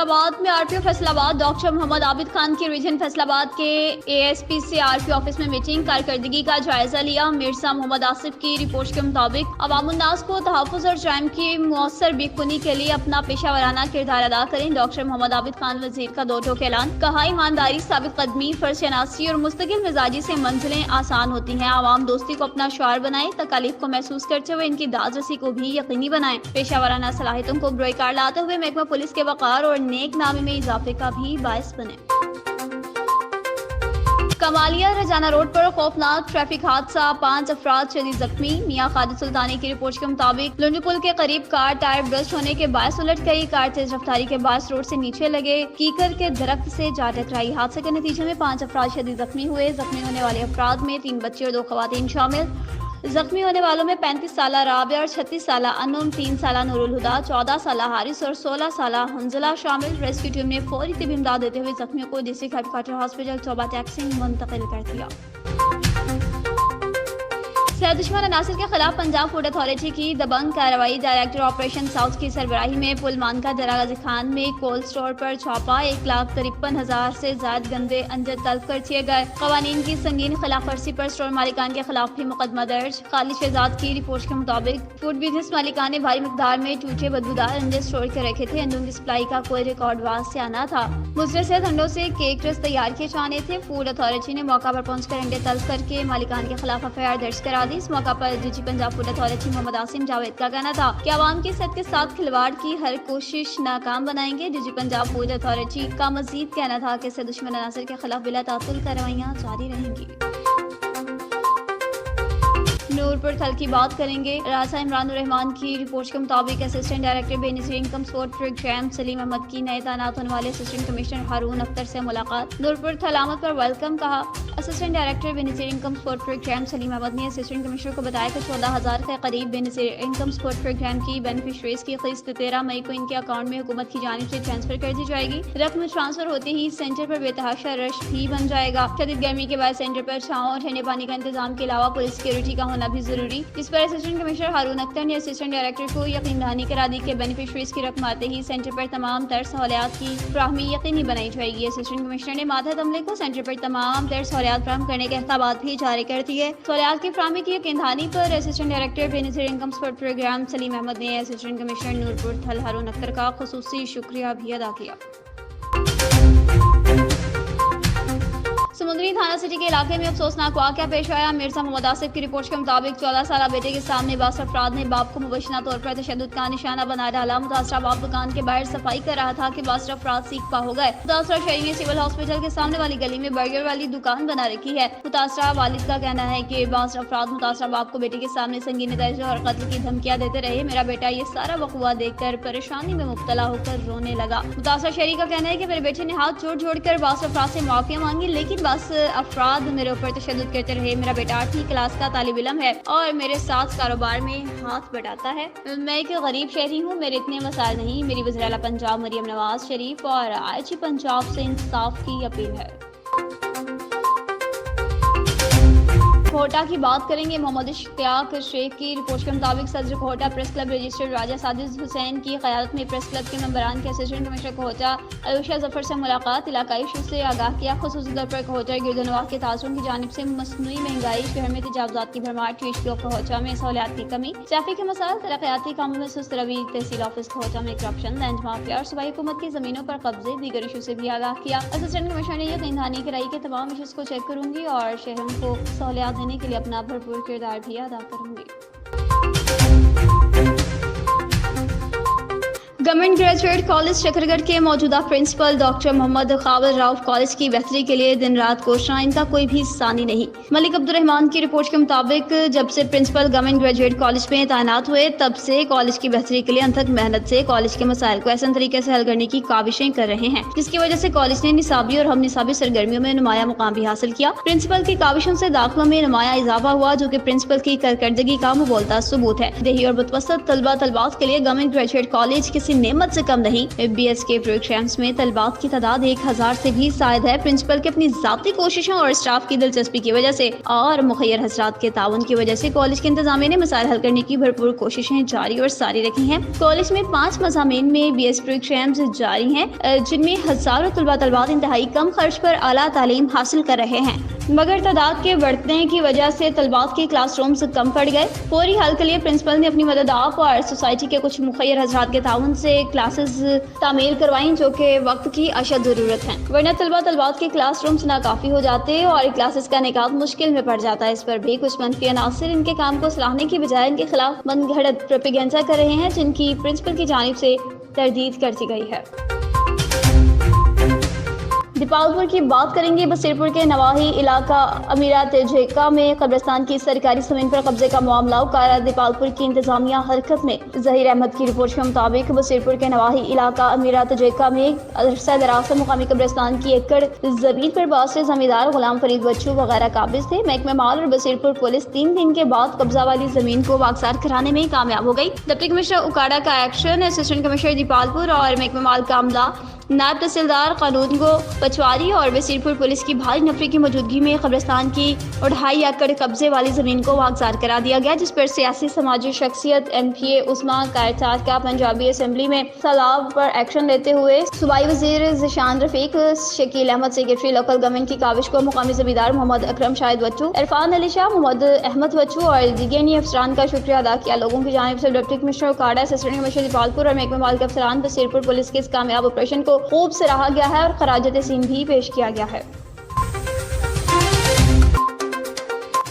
फैसलाबाद में RPO Faisalabad doctor Mohammad Abid Khan की reason Faisalabad के एएसपी से आरपीओ ऑफिस में मीटिंग कारकर्दगी का जायजा लिया। मिर्जा मोहम्मद आसिफ की रिपोर्ट के मुताबिक अवामुन्नास को तहफ़्फ़ुज़ और जराइम की मुअस्सर बेखुनी के लिए अपना पेशा वराना किरदार अदा करें। डॉक्टर मोहम्मद आबिद खान वजीर का 2 टोक ऐलान। कहा, ईमानदारी, साबित कदमी, फर्शनासी और मुस्तकिल मिजाजी से मंजिलें आसान होती हैं। आवाम दोस्ती को अपना शुआर बनाए, तकालीफ को महसूस करते हुए इनकी दादरसी को भी यकीनी बनाए। पेशा वराना सलाहियतों को बुरोकार लाते हुए महकमा पुलिस के वक़ार और नेक नामे में इजाफे का भी बायस बने। कमालिया रजाना रोड पर खौफनाक ट्रैफिक हादसा, 5 अफराद शदीद जख्मी। मियां खालिद सुल्तानी की रिपोर्ट के मुताबिक लुंडी पुल के करीब कार टायर ब्रस्ट होने के बायस उलट गई। कार तेज रफ्तारी के बायस रोड से नीचे लगे कीकर के दरख्त से जा टकराई। हादसे के नतीजे में 5 अफराद शदीद जख्मी हुए। जख्मी होने वाले अफराद में 3 बच्चे और 2 खवातीन शामिल। जख्मी होने वालों में 35 साला राबिया और 36 साला अनम, 3 साला नूरुल हुदा, 14 साला हारिस और 16 साला हंजला शामिल। रेस्क्यू टीम ने फौरी तिबी इमदाद देते हुए जख्मियों को डिस्ट्रिक्ट हेडक्वार्टर हॉस्पिटल चौबा टैक्सिंग मुंतकिल कर दिया। सैयद दुश्मन अनासिर के खिलाफ पंजाब फूड अथॉरिटी की दबंग कार्रवाई। डायरेक्टर ऑपरेशन साउथ की सरबराही में पुलमान का दरा गाजी खान में कोल्ड स्टोर पर छापा। 1,53,000 से ज्यादा गंदे अंजर तलब कर दिए गए। कवानीन की संगीन खिलाफ वर्जी पर स्टोर मालिकान के खिलाफ भी मुकदमा दर्ज। खालिद शहजाद की रिपोर्ट के मुताबिक फूड बिजनेस मालिकान ने भारी मिकदार में टूटे बदबूदार अंडे स्टोर कर रखे थे। अंडों की सप्लाई का कोई रिकॉर्ड वाज से आना था। मुजरे से अंडों से केक रस तैयार किए जाने थे। फूड अथॉरिटी ने मौका पर पहुंचकर अंडे तलब करके मालिकान के खिलाफ एफआईआर दर्ज करा। इस मौका पर DG Punjab food authority Mohammad Asim Javed का कहना था कि आवाम की सेहत के साथ खिलवाड़ की हर कोशिश नाकाम बनाएंगे। डीजी पंजाब फूड अथॉरिटी का मजीद कहना था कि सैयद दुश्मन अनासिर के खिलाफ बिला तातुल कार्रवाइयां जारी रहेंगी। नूरपुर थल की बात करेंगे। राजा इमरान रहमान की रिपोर्ट के मुताबिक assistant director Benazir income support programme Salim Ahmed की नए तैनात होने वाले असिस्टेंट कमिश्नर हारून अख्तर से मुलाकात। नूरपुर थल आमद पर वेलकम। कहा, assistant director Benazir income support programme Salim Ahmed ने असिस्टेंट कमिश्नर को बताया कि 14,000 के करीब बेनजीर इनकम सपोर्ट प्रोग्राम की बेनिफिशरीज की किस्त 13 मई को इनके अकाउंट में हुकूमत की जानिब से ट्रांसफर कर दी जाएगी। रकम ट्रांसफर होते ही सेंटर पर बेतहाशा रश भी बन जाएगा। शदीद गर्मी के बाद सेंटर पर छांव और ठंडे पानी का इंतजाम के अलावा पुलिस सिक्योरिटी का होना भी जरूरी। इस पर असिस्टेंट कमिश्नर हारून अख्तर ने असिस्टेंट डायरेक्टर को यकीन दहानी करा दी कि बेनिफिशरीज की रकम आते ही सेंटर पर तमाम तर सहूलियात की फ्राहमी यकीनी बनाई जाएगी। असिस्टेंट कमिश्नर ने मातहत अमले को सेंटर पर तमाम तर सहूलियात फ्राहम करने के अहकामात भी जारी कर दिए। सहूलियात की फ्राहमी की यकीन दहानी पर assistant director Benazir income support programme Salim Ahmed ने असिस्टेंट कमिश्नर नूरपुर थल हारून अख्तर का खुसूसी शुक्रिया भी अदा किया। समुद्री थाना सिटी के इलाके में अफसोसनाक वाकया पेश आया। मिर्जा मोहम्मद आसिफ की रिपोर्ट के मुताबिक 14 साल बेटे के सामने बास अफराद ने बाप को मुबैना तौर पर तशद्दुद का निशाना बना डाला। मुतासरा बाप दुकान के बाहर सफाई कर रहा था कि बास अफराद सीख पा हो गए। मुतासरा शहरी ने सिविल हॉस्पिटल के सामने वाली गली में बर्गर वाली दुकान बना रखी है। मुतासरा वालिद का कहना है कि बास अफराद मुतासरा बाप को बेटे के सामने संगीन दर्ज और कत्ल की धमकियां देते रहे। मेरा बेटा ये सारा वक़ुआ देखकर परेशानी में मुब्तला होकर रोने लगा। मुतासरा शहरी का कहना है कि मेरे बेटे ने हाथ जोड़ जोड़ कर बास अफराद से माफी मांगी, लेकिन बास अफराद मेरे ऊपर तशद्दुद करते रहे। मेरा बेटा 8वीं क्लास का तालिब इल्म है और मेरे साथ कारोबार में हाथ बटाता है। मैं एक गरीब शहरी हूँ, मेरे इतने मसाइल नहीं। मेरी वज़ीर आला पंजाब मरियम नवाज शरीफ और आईजी पंजाब से इंसाफ की अपील है। कोटा की बात करेंगे। मोहम्मद इश्तियाक शेख की रिपोर्ट के मुताबिक सदर कोटा प्रेस क्लब रजिस्टर्ड राजा सादिक हुसैन की क़यादत में प्रेस क्लब के मेंबरान के असिस्टेंट कमिश्नर कोटा आयुषा जफर से मुलाकात। इलाकाई इशू से आगाह किया। खुसूसी तौर पर कोटा गिरदनवाह के तासुरों की जानिब से मसनूई महंगाई, शहर में तजावुज़ात की भरमार, THPO कोटा में सहूलियात की कमी, सैफी के मसाइल, तरक्याती कामों में सुस्त रवि, तहसील ऑफिस कोटा में करप्शन, लैंड माफिया और सूबाई हुकूमत की ज़मीनों पर कब्जे, दीगर इशू से भी आगाह किया। असिस्टेंट कमिश्नर ने यकीन दहानी कराई कि तमाम इशूज़ को चेक करूंगी और शहरों को सहूलियात देने के लिए अपना भरपूर किरदार भी अदा करूंगी। गवर्नमेंट ग्रेजुएट कॉलेज शकरगढ़ के मौजूदा प्रिंसिपल डॉक्टर मोहम्मद काबिल राउफ कॉलेज की बेहतरी के लिए दिन रात कोशिशां, इनका कोई भी सानी नहीं। मलिक अब्दुर्रहमान की रिपोर्ट के मुताबिक जब से प्रिंसिपल गवर्नमेंट ग्रेजुएट कॉलेज में तैनात हुए तब से कॉलेज की बेहतरी के लिए अनथक मेहनत से कॉलेज के मसाइल को ऐसे तरीके से हल करने की काविशें कर रहे हैं, जिसकी वजह से कॉलेज ने निसाबी और हम निसाबी सरगर्मियों में नुमाया मुकाम भी हासिल किया। प्रिंसिपल की काविशों से दाखिलों में नुमाया इजाफा हुआ, जो कि प्रिंसिपल की कारकर्दगी का मुबोलता सबूत है। देही और मुतवस्सित तलबा तलबात के लिए गवर्नमेंट ग्रेजुएट कॉलेज किसी सी नेमत से कम नहीं। BS के प्रोग्राम्स में तलबात की तादाद 1000 से भी शायद है। प्रिंसिपल के अपनी जाती कोशिशों और स्टाफ की दिलचस्पी की वजह से और मुखैर हजरात के ताउन की वजह से कॉलेज के इंतजामिया ने मसाइल हल करने की भरपूर कोशिशें जारी और सारी रखी हैं। कॉलेज में 5 मज़ामीन में BS प्रोग्राम्स जारी हैं, जिनमें हजारों तलबात इंतहाई कम खर्च पर आला तालीम हासिल कर रहे हैं, मगर तादाद के बढ़ने की वजह से तलबात के क्लासरूम्स कम पड़ गए। फौरी हल के लिए प्रिंसिपल ने अपनी मदद आप और सोसाइटी के कुछ मुखैर हजरात के ताउन से क्लासेस तामीर करवाई, जो कि वक्त की अशद ज़रूरत है, वरना तलबात के क्लासरूम्स नाकाफी हो जाते और क्लासेस का निकात मुश्किल में पड़ जाता है। इस पर भी कुछ मनफी अनासिर इनके काम को सराहने की बजाय इनके खिलाफ मनगढ़ंत प्रोपेगेंडा कर रहे हैं, जिनकी प्रिंसिपल की जानिब से तरदीद कर दी गई है। दीपावलपुर की बात करेंगे। बसीरपुर के नवाही इलाका अमीरात जेका में कब्रिस्तान की सरकारी जमीन पर कब्जे का मामला उकारा। दीपावलपुर की इंतजामिया हरकत में। जहीर अहमद की रिपोर्ट के मुताबिक बसीरपुर के नवाही इलाका अमीरात जेका में अरसा दराज से मुकामी कब्रिस्तान की एकड़ जमीन पर बहुत से जमींदार गुलाम फरीद बच्चू वगैरह काबिज थे। महकमा माल और बसीरपुर पुलिस 3 दिन के बाद कब्जा वाली जमीन को वागसार कराने में कामयाब हो गई। डिप्टी कमिश्नर उकाड़ा का एक्शन, असिस्टेंट कमिश्नर दीपावलपुर और महकमा माल का अमला, नायब तहसीलदार कानून को पचवारी और बसीरपुर पुलिस की भारी नफरी की मौजूदगी में कब्रिस्तान की 2.5 एकड़ कब्जे वाली जमीन को वागजार करा दिया गया, जिस पर सियासी समाजी शख्सियत MPA उस्मा कायतार का पंजाबी असम्बली में सैलाब पर एक्शन लेते हुए सूबाई वजीर Zeeshan Rafiq, Shakeel Ahmed secretary local government की काविश को मुकामी जमींदार मोहम्मद अकरम शाहिद बच्चू, इरफान अली शाह, मोहम्मद अहमद बच्चू और दीगर अफसरान का शुक्रिया अदा किया। लोगों की जानिब से deputy commissioner Okara, assistant commissioner Depalpur और महकमा माल के अफसरान बसीरपुर पुलिस के इस कामयाब ऑपरेशन को खूब सराहा गया है और खराज तहसीन भी पेश किया गया है।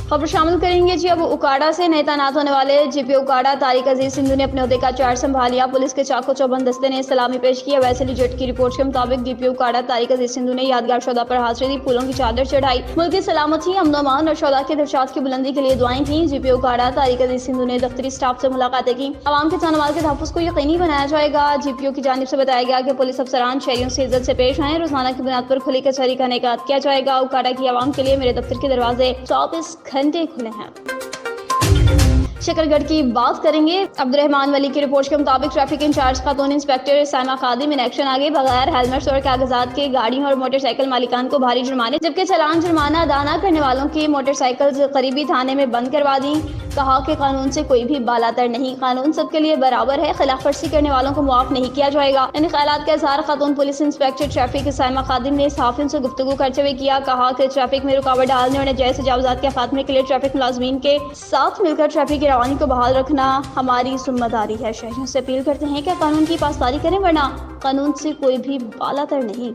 खबर शामिल करेंगे जी। अब उकाड़ा से नए तैनात होने वाले GPO उकाड़ा तारिक अजीज सिंधु ने अपने ओहदे का चार्ज संभाल लिया। पुलिस के चाको चौबंद दस्ते ने सलामी पेश की। वैसे जेट की रिपोर्ट के मुताबिक DPO उकाड़ा तारिक अजीज सिंधु ने यादगार शोधा पर हाजिरी दी, फूलों की चादर चढ़ाई, मुल्क की सलामती, अमन और शोधा के दर्शात की बुलंदी के लिए दुआएं की। GPO उकाड़ा तारिक अजीज सिंधु ने दफ्तरी स्टाफ से मुलाकातें की। आवाम के जानमाल के तहफ़्फ़ुज़ को यकीनी बनाया जाएगा। GPO की जानिब से बताया गया कि पुलिस अफसरान शहरियों से इज्जत से पेश आए। रोजाना की बुनियाद पर खुली कचहरी का इनेकाद किया जाएगा। उकाड़ा की आवाम के लिए मेरे दफ्तर के दरवाजे 24 घंटे खुले हैं। शकरगढ़ की बात करेंगे। अब्दुर्रहमान वली की रिपोर्ट के मुताबिक traffic in charge Khatoon inspector Saima Khadim in action आगे बगैर हेलमेट्स और कागजात के गाड़ियों और मोटरसाइकिल मालिकान को भारी जुर्माने, जबकि चालान जुर्माना अदा न करने वालों की मोटरसाइकिल करीबी थाने में बंद करवा दी। कहा कि कानून से कोई भी बालातर नहीं, कानून सबके लिए बराबर है, खिलाफ वर्जी करने वालों को मुआफ नहीं किया जाएगा। इन ख्यालात का इजहार खातून पुलिस इंस्पेक्टर ट्रैफिक साइमा खादिम ने सहाफियों से गुफ्तगू करते हुए किया। कहा कि ट्रैफिक में रुकावट डालने और नजायज तजावुजात के खात्मे के लिए ट्रैफिक मुलाजमीन के साथ मिलकर ट्रैफिक की रवानी को बहाल रखना हमारी जिम्मेदारी है। शहरियों से अपील करते हैं कि कानून की पासदारी करें, वरना कानून से कोई भी बालातर नहीं।